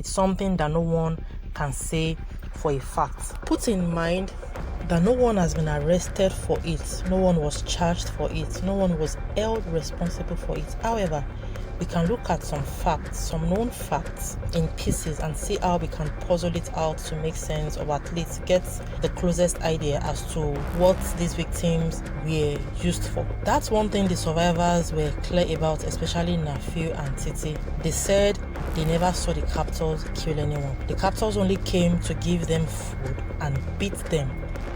It's something that no one can say for a fact. Put in mind that no one has been arrested for it, no one was charged for it, no one was held responsible for it. However, we can look at some facts, some known facts in pieces and see how we can puzzle it out to make sense, or at least get the closest idea as to what these victims were used for. That's one thing the survivors were clear about, especially Nafiu and Titi. They said they never saw the captors kill anyone. The captors only came to give them food and beat them.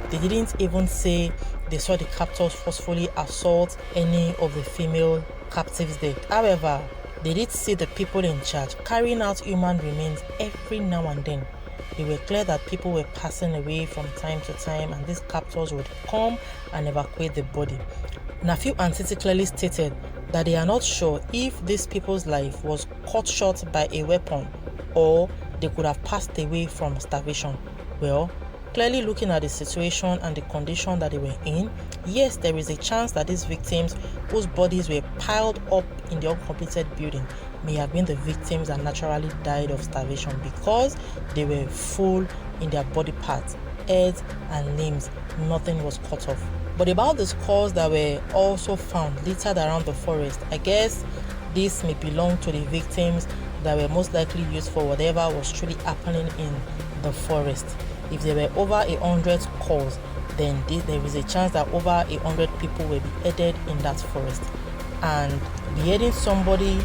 They didn't even say they saw the captors forcefully assault any of the female captives there. However, they did see the people in charge carrying out human remains every now and then. They were clear that people were passing away from time to time, and these captors would come and evacuate the body. Nafiu and Titi clearly stated that they are not sure if these people's life was cut short by a weapon or they could have passed away from starvation. Well, clearly looking at the situation and the condition that they were in, yes, there is a chance that these victims whose bodies were piled up in the uncompleted building may have been the victims that naturally died of starvation because they were full in their body parts, heads and limbs. Nothing was cut off. But about the skulls that were also found littered around the forest, I guess this may belong to the victims that were most likely used for whatever was truly happening in the forest. If there were over 100 skulls, then there is a chance that over 100 people will be beheaded in that forest. And beheading somebody,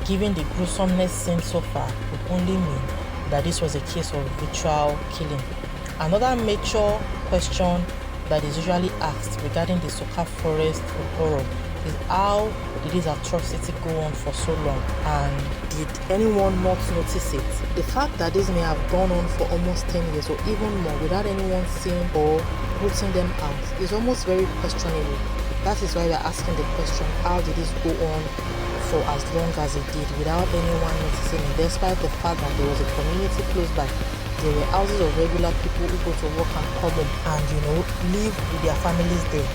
given the gruesomeness seen so far, would only mean that this was a case of ritual killing. Another major question that is usually asked regarding the Soka forest of horror is how did this atrocity go on for so long, and did anyone not notice it? The fact that this may have gone on for almost 10 years or even more without anyone seeing or rooting them out is almost very questionable. That is why we are asking the question, how did this go on for as long as it did without anyone noticing it, despite the fact that there was a community close by. There were houses of regular people who go to work and come home and live with their families there.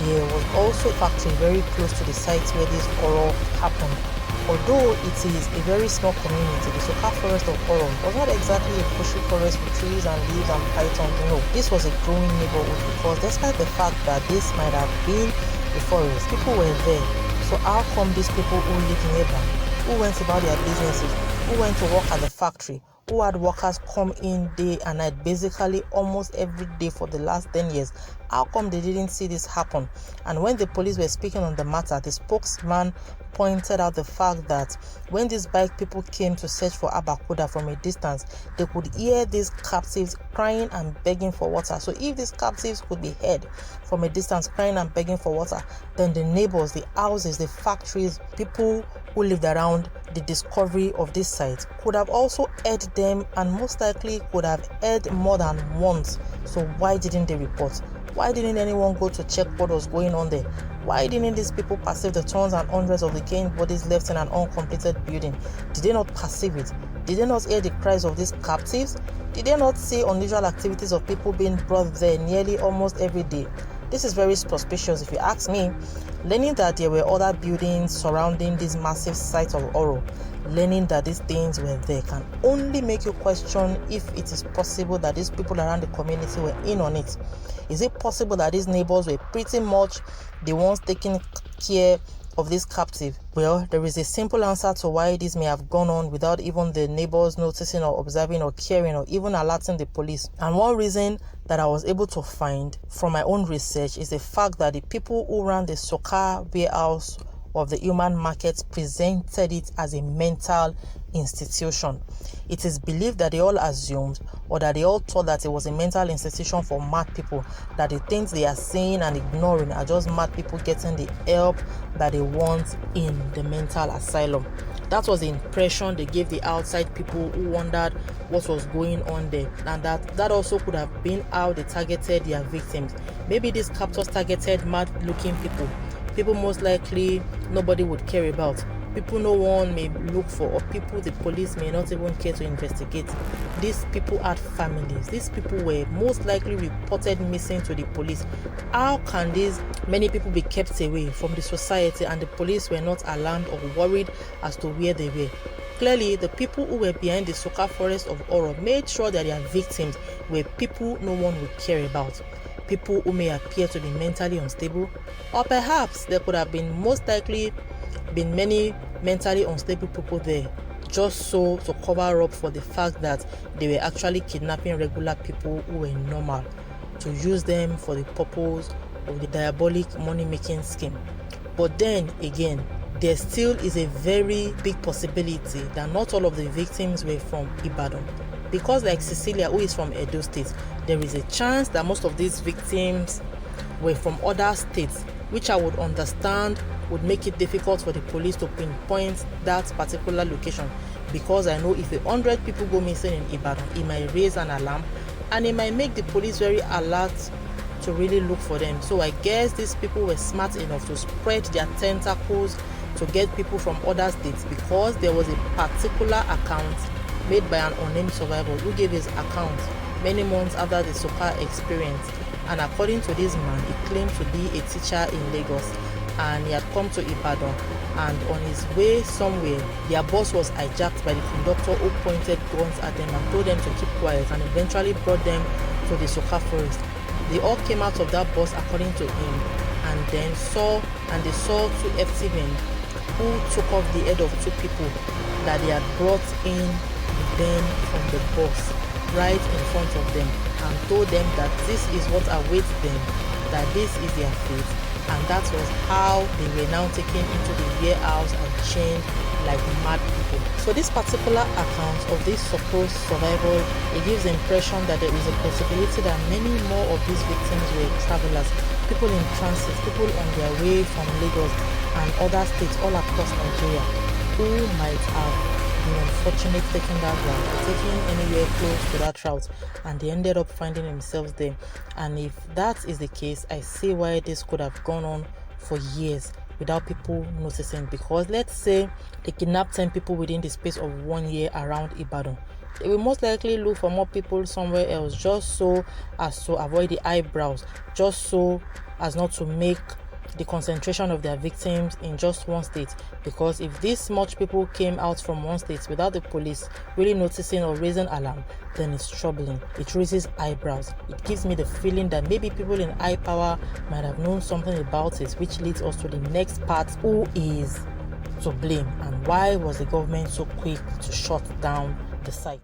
There was also a factory very close to the site where this horror happened. Although it is a very small community, the Soka forest of horror was not exactly a bushy forest with trees and leaves and pythons. No, this was a growing neighborhood because despite the fact that this might have been a forest, people were there. So how come these people who lived nearby, who went about their businesses, who went to work at the factory, who had workers come in day and night, basically almost every day for the last 10 years, how come they didn't see this happen? And when the police were speaking on the matter, the spokesman pointed out the fact that when these bike people came to search for Abakuda from a distance, they could hear these captives crying and begging for water. So if these captives could be heard from a distance crying and begging for water, then the neighbors, the houses, the factories, people who lived around the discovery of this site could have also heard them, and most likely could have heard more than once. So why didn't they report? Why didn't anyone go to check what was going on there? Why didn't these people perceive the tons and hundreds of decaying bodies left in an uncompleted building? Did they not perceive it? Did they not hear the cries of these captives? Did they not see unusual activities of people being brought there nearly almost every day? This is very suspicious if you ask me. Learning that there were other buildings surrounding this massive site of horror, learning that these things were there, can only make you question if it is possible that these people around the community were in on it. Is it possible that these neighbors were pretty much the ones taking care of this captive? Well, there is a simple answer to why this may have gone on without even the neighbors noticing or observing or caring or even alerting the police. And one reason that I was able to find from my own research is the fact that the people who ran the Soka warehouse of the human market presented it as a mental institution. It is believed that they all assumed, or that they all thought, that it was a mental institution for mad people, that the things they are seeing and ignoring are just mad people getting the help that they want in the mental asylum. That was the impression they gave the outside people who wondered what was going on there, and that also could have been how they targeted their victims. Maybe these captors targeted mad-looking people most likely nobody would care about, people no one may look for, or people the police may not even care to investigate. These people had families. These people were most likely reported missing to the police. How can these many people be kept away from the society and the police were not alarmed or worried as to where they were? Clearly, the people who were behind the Soka forest of horror made sure that their victims were people no one would care about, people who may appear to be mentally unstable, or perhaps there could have been most likely been many mentally unstable people there, just so to cover up for the fact that they were actually kidnapping regular people who were normal, to use them for the purpose of the diabolic money-making scheme. But then again, there still is a very big possibility that not all of the victims were from Ibadan. Because like Cecilia, who is from Edo State, there is a chance that most of these victims were from other states, which I would understand would make it difficult for the police to pinpoint that particular location, because I know if 100 people go missing in Ibadan, it might raise an alarm and it might make the police very alert to really look for them. So I guess these people were smart enough to spread their tentacles to get people from other states, because there was a particular account made by an unnamed survivor who gave his account many months after the Soka experience. And according to this man, he claimed to be a teacher in Lagos and he had come to Ibadan, and on his way somewhere, their bus was hijacked by the conductor, who pointed guns at them and told them to keep quiet, and eventually brought them to the Soka forest. They all came out of that bus according to him, and then they saw two FT men who took off the head of two people that they had brought in then from the bus right in front of them, and told them that this is what awaits them, that this is their fate. And that was how they were now taken into the warehouse and chained like mad people. So this particular account of this supposed survival, it gives the impression that there is a possibility that many more of these victims were travelers, people in transit, people on their way from Lagos and other states all across Nigeria, who might have been unfortunate taking that route, taking anywhere close to that route, and they ended up finding themselves there. And if that is the case, I see why this could have gone on for years without people noticing. Because let's say they kidnapped 10 people within the space of 1 year around Ibadan, they will most likely look for more people somewhere else, just so as to avoid the eyebrows, just so as not to make the concentration of their victims in just one state. Because if this much people came out from one state without the police really noticing or raising alarm, then it's troubling. It raises eyebrows. It gives me the feeling that maybe people in high power might have known something about it, which leads us to the next part: who is to blame, and why was the government so quick to shut down the site?